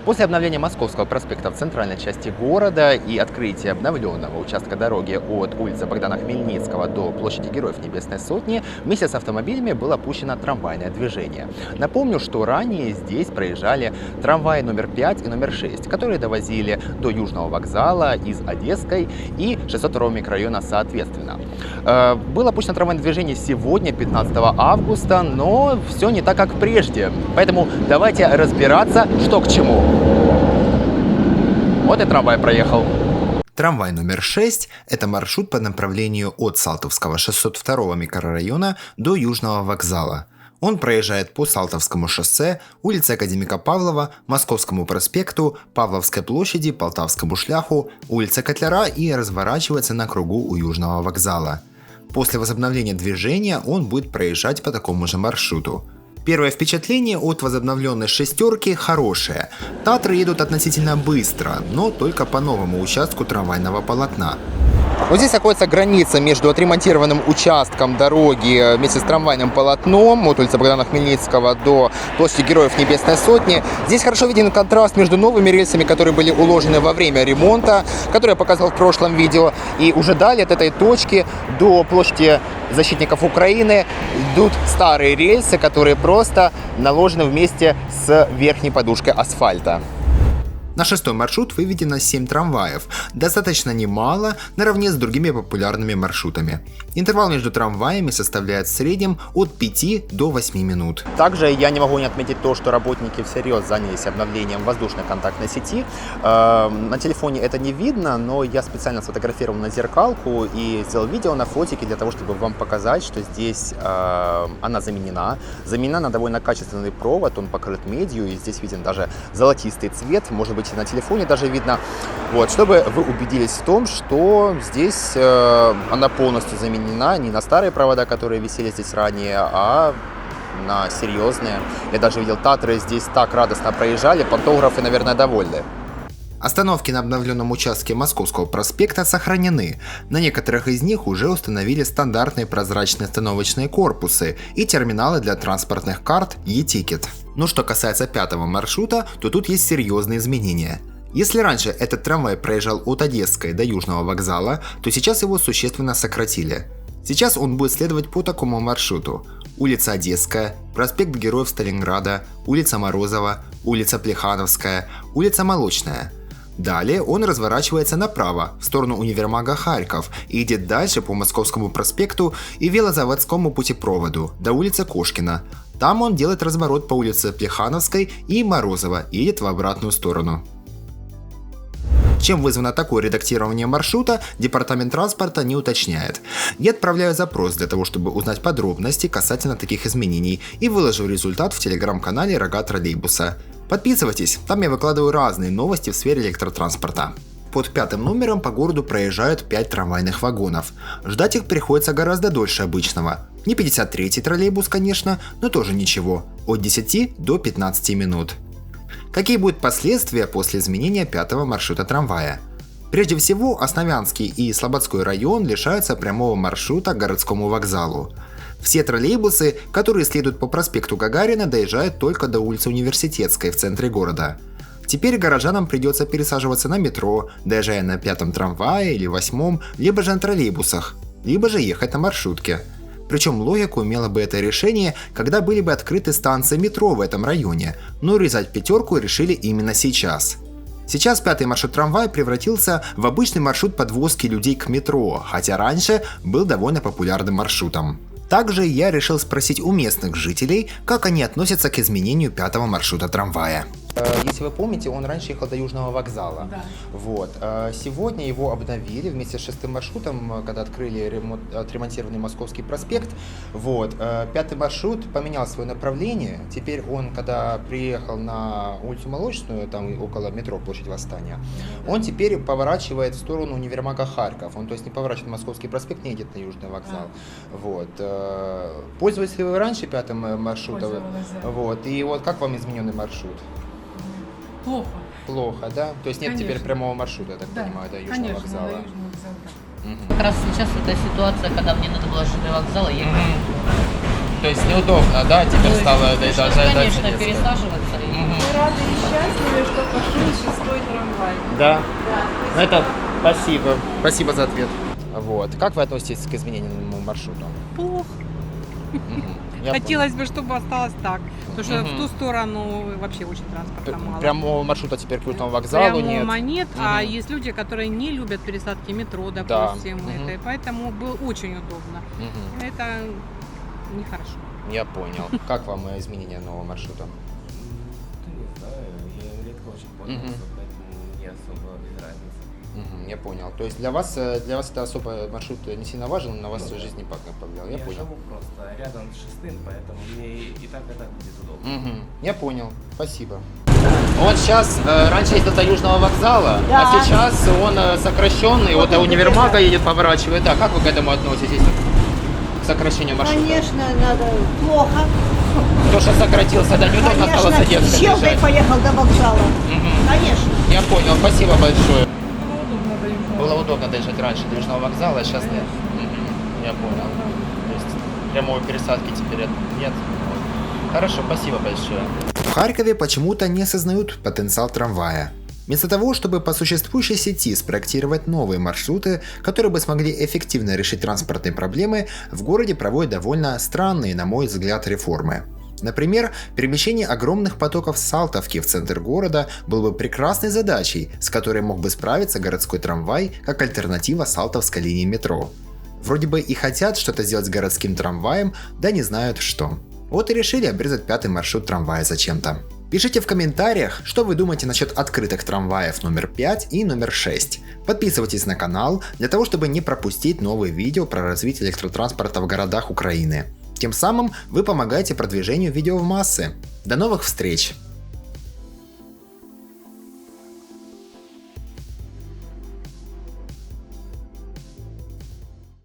После обновления Московского проспекта в центральной части города и открытия обновленного участка дороги от улицы Богдана Хмельницкого до площади Героев Небесной Сотни вместе с автомобилями было опущено трамвайное движение. Напомню, что ранее здесь проезжали трамваи номер 5 и номер 6, которые довозили до Южного вокзала из Одесской и 602 микрорайона соответственно. Было опущено трамвайное движение сегодня, 15 августа, но все не так, как прежде. Поэтому давайте разбираться, что к чему. Вот и трамвай проехал. Трамвай номер 6 – это маршрут по направлению от Салтовского 602 микрорайона до Южного вокзала. Он проезжает по Салтовскому шоссе, улице Академика Павлова, Московскому проспекту, Павловской площади, Полтавскому шляху, улице Котляра и разворачивается на кругу у Южного вокзала. После возобновления движения он будет проезжать по такому же маршруту. Первое впечатление от возобновленной шестерки хорошее. Татры едут относительно быстро, но только по новому участку трамвайного полотна. Вот здесь находится граница между отремонтированным участком дороги вместе с трамвайным полотном от улицы Богдана Хмельницкого до площади Героев Небесной Сотни. Здесь хорошо виден контраст между новыми рельсами, которые были уложены во время ремонта, который я показывал в прошлом видео. И уже далее от этой точки до площади защитников Украины идут старые рельсы, которые просто наложены вместе с верхней подушкой асфальта. На шестой маршрут выведено 7 трамваев, достаточно немало, наравне с другими популярными маршрутами. Интервал между трамваями составляет в среднем от 5 до 8 минут. Также я не могу не отметить то, что работники всерьез занялись обновлением воздушной контактной сети. На телефоне это не видно, но я специально сфотографировал на зеркалку и сделал видео на фотике для того, чтобы вам показать, что здесь она заменена. Заменена на довольно качественный провод, он покрыт медью, и здесь виден даже золотистый цвет, может быть, на телефоне даже видно, вот, чтобы вы убедились в том, что здесь она полностью заменена не на старые провода, которые висели здесь ранее, а на серьезные. Я даже видел, татры здесь так радостно проезжали, пантографы, наверное, довольны. Остановки на обновленном участке Московского проспекта сохранены. На некоторых из них уже установили стандартные прозрачные остановочные корпусы и терминалы для транспортных карт e-ticket. Но что касается пятого маршрута, то тут есть серьезные изменения. Если раньше этот трамвай проезжал от Одесской до Южного вокзала, то сейчас его существенно сократили. Сейчас он будет следовать по такому маршруту: улица Одесская, проспект Героев Сталинграда, улица Морозова, улица Плехановская, улица Молочная. Далее он разворачивается направо, в сторону универмага Харьков, и идет дальше по Московскому проспекту и Велозаводскому путепроводу до улицы Кошкина. Там он делает разворот по улице Плехановской и Морозова и едет в обратную сторону. Чем вызвано такое редактирование маршрута, департамент транспорта не уточняет. Я отправляю запрос для того, чтобы узнать подробности касательно таких изменений, и выложу результат в телеграм-канале «Рога троллейбуса». Подписывайтесь, там я выкладываю разные новости в сфере электротранспорта. Под пятым номером по городу проезжают 5 трамвайных вагонов. Ждать их приходится гораздо дольше обычного. Не 53-й троллейбус, конечно, но тоже ничего. От 10 до 15 минут. Какие будут последствия после изменения пятого маршрута трамвая? Прежде всего, Основянский и Слободской район лишаются прямого маршрута к городскому вокзалу. Все троллейбусы, которые следуют по проспекту Гагарина, доезжают только до улицы Университетской в центре города. Теперь горожанам придется пересаживаться на метро, доезжая на пятом трамвае или восьмом, либо же на троллейбусах, либо же ехать на маршрутке. Причем логику имело бы это решение, когда были бы открыты станции метро в этом районе, но урезать пятерку решили именно сейчас. Сейчас пятый маршрут трамвая превратился в обычный маршрут подвозки людей к метро, хотя раньше был довольно популярным маршрутом. Также я решил спросить у местных жителей, как они относятся к изменению пятого маршрута трамвая. Если вы помните, он раньше ехал до Южного вокзала. Да. Вот. Сегодня его обновили вместе с шестым маршрутом, когда открыли отремонтированный Московский проспект. Вот. Пятый маршрут поменял свое направление. Теперь он, когда приехал на улицу Молочную, там около метро Площадь Восстания, он теперь поворачивает в сторону универмага Харьков. Он, то есть, не поворачивает на Московский проспект, не едет на Южный вокзал. Вот. Пользовались ли вы раньше пятым маршрутом? Вот. И вот как вам измененный маршрут? Плохо. Плохо, да? То есть нет Конечно. теперь прямого маршрута, я так понимаю, до Южного конечно, вокзала? до Южного вокзала. Как раз сейчас эта ситуация, когда мне надо было жить до вокзала ехать. То есть неудобно, да, теперь стало Пришлось, даже конечно, пересаживаться. И Мы рады и счастливы, что пошел 6-й трамвай. Да? Да. Ну это спасибо. Спасибо за ответ. Вот. Как вы относитесь к измененному маршруту? Плохо. Я Хотелось бы, чтобы осталось так. Потому что Мгм. в ту сторону вообще очень транспорта понял. мало. Прямого маршрута теперь к Крутому вокзалу Прямого нет. нет, а Мгм. есть люди, которые не любят пересадки метро, допустим, Мгм. и поэтому было очень удобно. Мгм. Это нехорошо. Я понял. Как вам изменение нового маршрута? Не знаю, я редко очень пользуюсь, поэтому не особо без разницы. Я понял. То есть для вас это особо маршрут не сильно важен, на вас в жизни никак не повлиял. Я понял. живу просто рядом с 6-м, поэтому мне и так будет удобно. Я понял. Спасибо. Он сейчас раньше ездил до Южного вокзала, а сейчас он сокращенный, вот до универмага едет, поворачивает. А как вы к этому относитесь? К сокращению маршрута? Конечно, надо плохо. То, что сократился, да, неудобно стало Конечно, задержка Челдой бежать. поехал до вокзала. Конечно. Я понял, спасибо большое. Было удобно доезжать. Было удобно доезжать раньше до Южного вокзала, а сейчас нет. Я понял. То есть прямой пересадки теперь нет. Хорошо, спасибо большое. В Харькове почему-то не осознают потенциал трамвая. Вместо того, чтобы по существующей сети спроектировать новые маршруты, которые бы смогли эффективно решить транспортные проблемы, в городе проводят довольно странные, на мой взгляд, реформы. Например, перемещение огромных потоков с Салтовки в центр города было бы прекрасной задачей, с которой мог бы справиться городской трамвай как альтернатива Салтовской линии метро. Вроде бы и хотят что-то сделать с городским трамваем, да не знают что. Вот и решили обрезать 5-й маршрут трамвая зачем-то. Пишите в комментариях, что вы думаете насчет открытых трамваев номер 5 и номер 6. Подписывайтесь на канал для того, чтобы не пропустить новые видео про развитие электротранспорта в городах Украины. Тем самым вы помогаете продвижению видео в массы. До новых встреч!